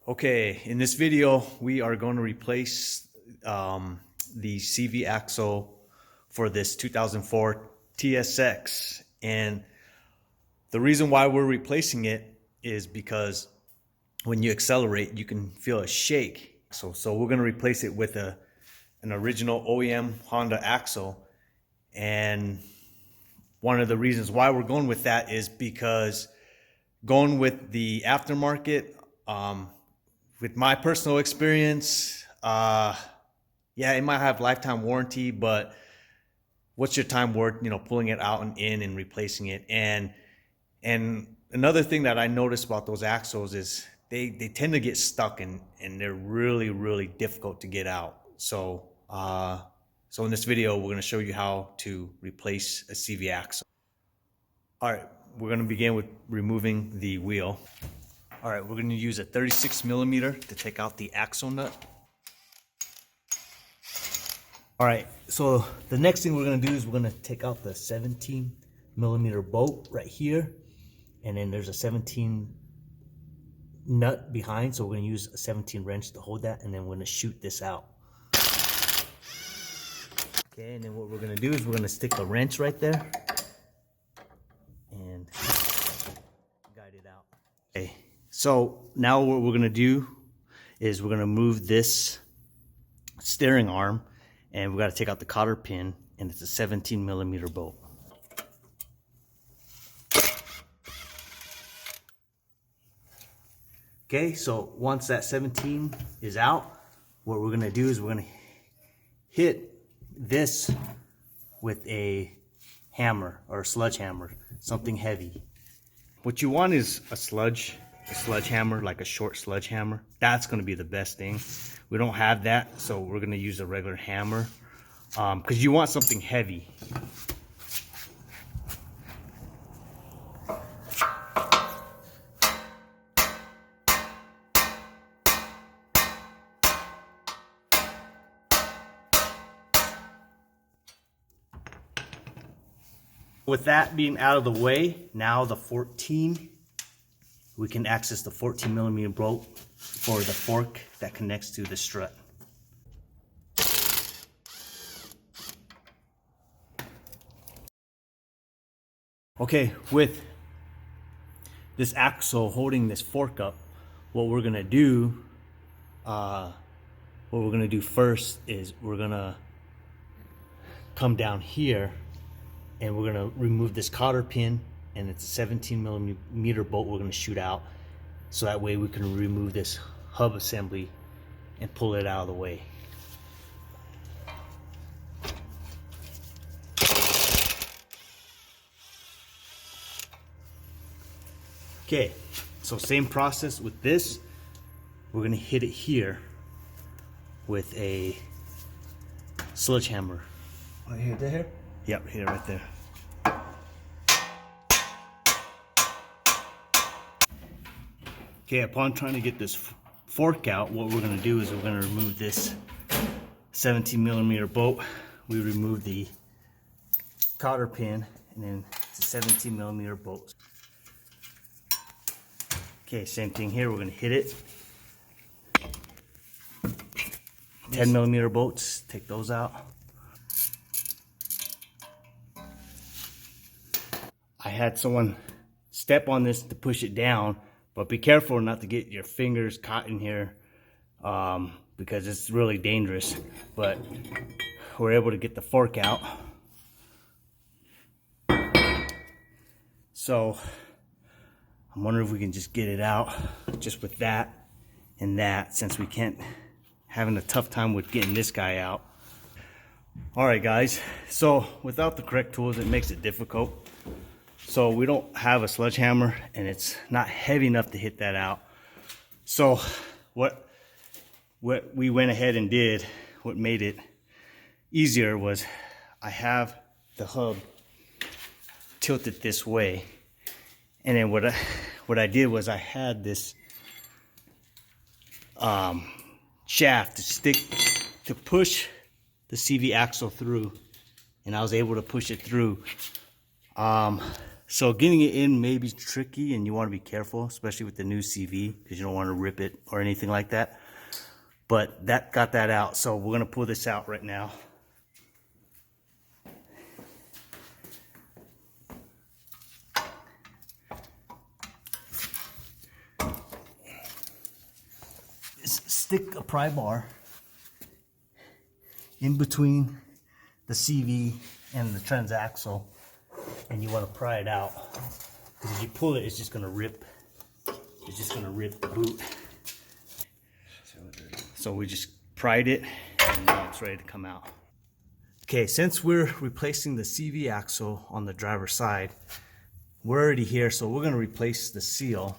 Okay, in this video, we are going to replace the CV axle for this 2004 TSX. And the reason why we're replacing it is because when you accelerate, you can feel a shake. So we're going to replace it with an original OEM Honda axle. And one of the reasons why we're going with that is because going with the aftermarket, with my personal experience, yeah, it might have lifetime warranty, but what's your time worth, pulling it out and in and replacing it? And another thing that I noticed about those axles is they tend to get stuck and they're really, really difficult to get out. So in this video, we're going to show you how to replace a CV axle. All right, we're going to begin with removing the wheel. All right, we're going to use a 36 millimeter to take out the axle nut. All right, so the next thing we're going to do is we're going to take out the 17 millimeter bolt right here. And then there's a 17 nut behind, so we're going to use a 17 wrench to hold that, and then we're going to shoot this out. Okay, and then what we're going to do is we're going to stick the wrench right there and guide it out. Okay, so now what we're going to do is we're going to move this steering arm, and we got to take out the cotter pin, and it's a 17 millimeter bolt. Okay, so once that 17 is out, what we're going to do is we're going to hit this with a hammer or a sledgehammer, something heavy. What you want is a sledgehammer, like a short sledgehammer. That's going to be the best thing. We don't have that, so we're going to use a regular hammer because you want something heavy. With that being out of the way, now the 14, we can access the 14 millimeter bolt for the fork that connects to the strut. Okay, with this axle holding this fork up, what we're gonna do first is we're gonna come down here and we're gonna remove this cotter pin, and it's a 17 millimeter bolt we're gonna shoot out, so that way we can remove this hub assembly and pull it out of the way. Okay, so same process with this. We're gonna hit it here with a sledgehammer. Oh, you hit that here? Yep, hit it right there. Okay, upon trying to get this fork out, what we're going to do is we're going to remove this 17 millimeter bolt. We remove the cotter pin, and then it's a 17 millimeter bolt. Okay, same thing here. We're going to hit it. 10 millimeter bolts, take those out. I had someone step on this to push it down, but be careful not to get your fingers caught in here because it's really dangerous. But we're able to get the fork out. So I'm wondering if we can just get it out just with that and that, since we can't, having a tough time with getting this guy out. All right, guys, so without the correct tools, it makes it difficult. So we don't have a sledgehammer, and it's not heavy enough to hit that out. So what we went ahead and did, what made it easier, was I have the hub tilted this way, and then what I did was I had this shaft to push the CV axle through, and I was able to push it through. So getting it in may be tricky, and you want to be careful, especially with the new CV, because you don't want to rip it or anything like that. But that got that out, so we're gonna pull this out right now. Stick a pry bar in between the CV and the transaxle, and you want to pry it out, because if you pull it, it's just gonna rip. It's just gonna rip the boot. So we just pried it, and now it's ready to come out. Okay, since we're replacing the CV axle on the driver's side, we're already here, so we're gonna replace the seal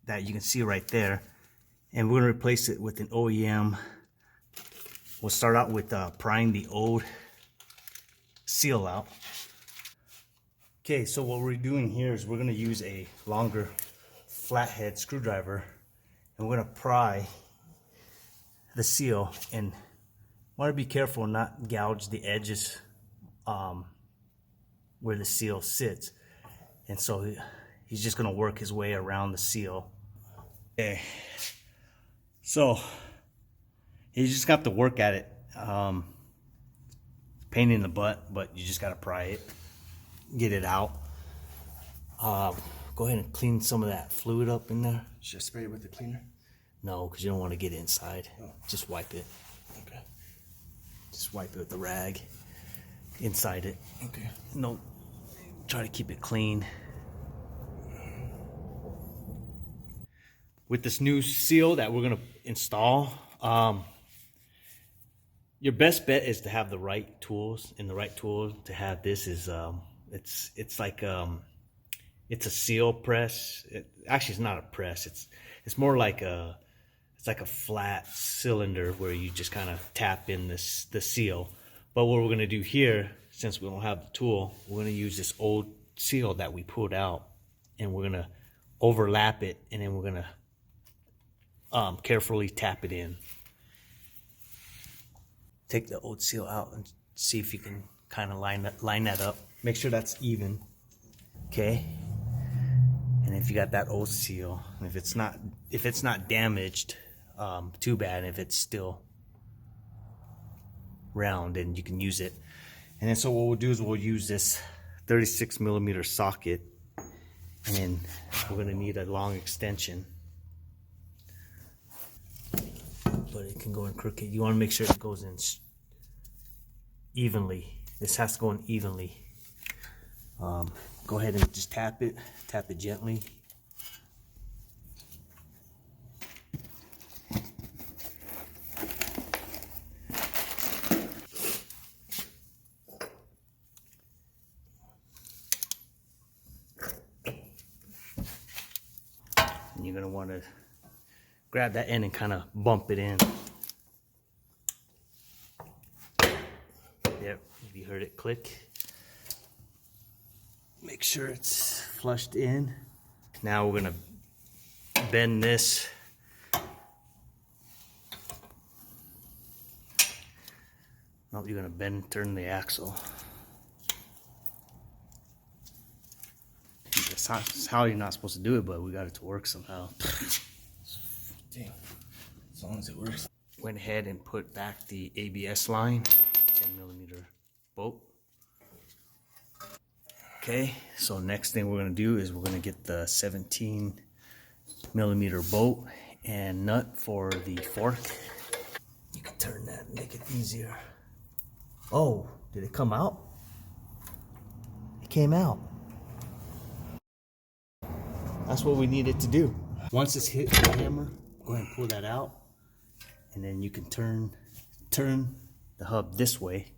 that you can see right there, and we're gonna replace it with an OEM. We'll start out with prying the old seal out. Okay, so what we're doing here is we're gonna use a longer flathead screwdriver, and we're gonna pry the seal, and want to be careful and not gouge the edges where the seal sits. And so he's just gonna work his way around the seal. Okay, so you just got to work at it. Pain in the butt, but you just gotta pry it, get it out. Go ahead and clean some of that fluid up in there. Should I spray it with the cleaner? No, because you don't want to get inside. Oh. Just wipe it. Okay. Just wipe it with the rag inside it. Okay. No, try to keep it clean. With this new seal that we're gonna install, your best bet is to have the right tools. And the right tool to have this is it's like it's a seal press. Actually, it's not a press. It's more like it's like a flat cylinder where you just kind of tap in the seal. But what we're gonna do here, since we don't have the tool, we're gonna use this old seal that we pulled out, and we're gonna overlap it, and then we're gonna carefully tap it in. Take the old seal out and see if you can kind of line that up. Make sure that's even. Okay. And if you got that old seal, if it's not damaged, too bad. If it's still round, then you can use it. And then so what we'll do is we'll use this 36mm socket, and then we're gonna need a long extension. But it can go in crooked. You want to make sure it goes in evenly. This has to go in evenly. Go ahead and just tap it gently. And you're going to want to grab that end and kind of bump it in. There, you heard it click. Make sure it's flushed in. Now we're gonna bend this. No, you're gonna turn the axle. That's how you're not supposed to do it, but we got it to work somehow. Damn. As long as it works. Went ahead and put back the ABS line, 10mm bolt. Okay, so next thing we're gonna do is we're gonna get the 17mm bolt and nut for the fork. You can turn that and make it easier. Oh, did it come out? It came out. That's what we needed to do. Once it's hit with the hammer, go ahead and pull that out, and then you can turn the hub this way,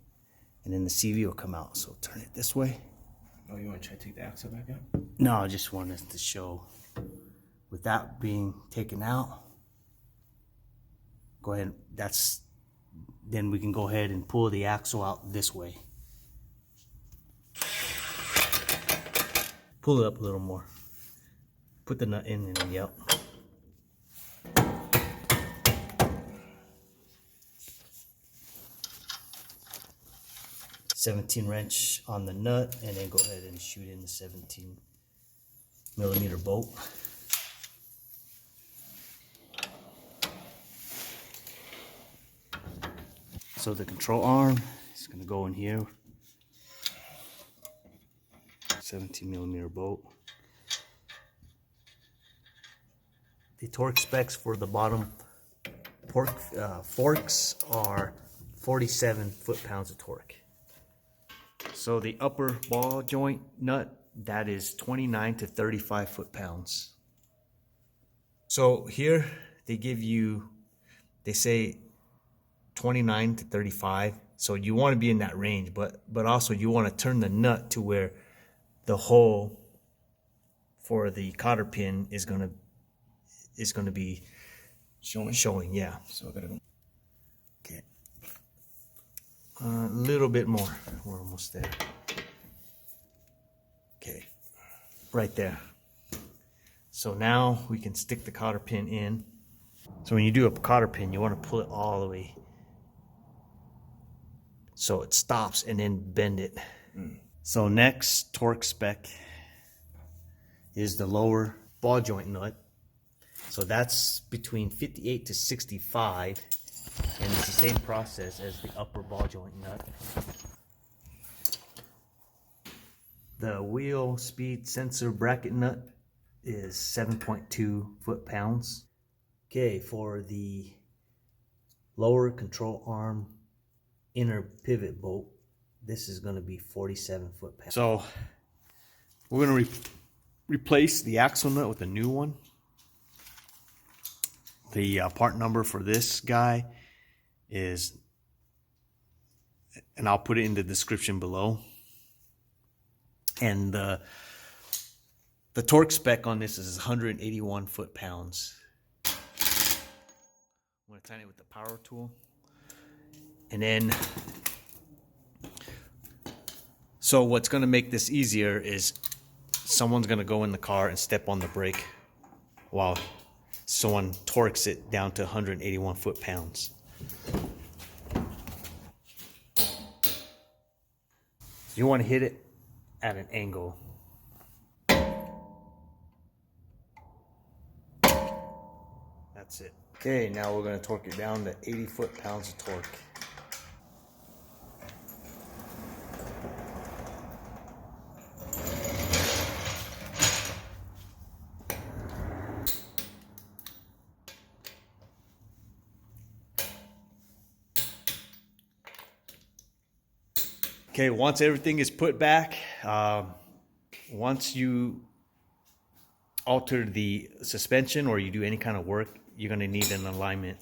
and then the CV will come out. So turn it this way. Oh, you want to try to take the axle back out? No, I just wanted to show, with that being taken out, go ahead, then we can go ahead and pull the axle out this way. Pull it up a little more. Put the nut in and then, yep. 17 wrench on the nut, and then go ahead and shoot in the 17mm bolt. So the control arm is going to go in here. 17mm bolt. The torque specs for the bottom forks are 47 foot-pounds of torque. So the upper ball joint nut, that is 29 to 35 foot-pounds. So here they give you, they say 29 to 35. So you want to be in that range, but also you want to turn the nut to where the hole for the cotter pin is gonna be showing. Yeah. So I gotta go. Okay. A little bit more. We're almost there. Okay. Right there. So now we can stick the cotter pin in. So when you do a cotter pin, you want to pull it all the way so it stops and then bend it. So next torque spec is the lower ball joint nut. So that's between 58 to 65, and it's the same process as the upper ball joint nut. The wheel speed sensor bracket nut is 7.2 foot-pounds. Okay, for the lower control arm inner pivot bolt, this is going to be 47 foot-pounds. So we're going to replace the axle nut with a new one. The part number for this guy is, and I'll put it in the description below. And the torque spec on this is 181 foot-pounds. I'm going to tighten it with the power tool. And then, so what's going to make this easier is someone's going to go in the car and step on the brake while someone torques it down to 181 foot-pounds. You want to hit it at an angle. That's it. Okay, now we're going to torque it down to 80 foot-pounds of torque. Okay, once everything is put back, once you alter the suspension or you do any kind of work, you're going to need an alignment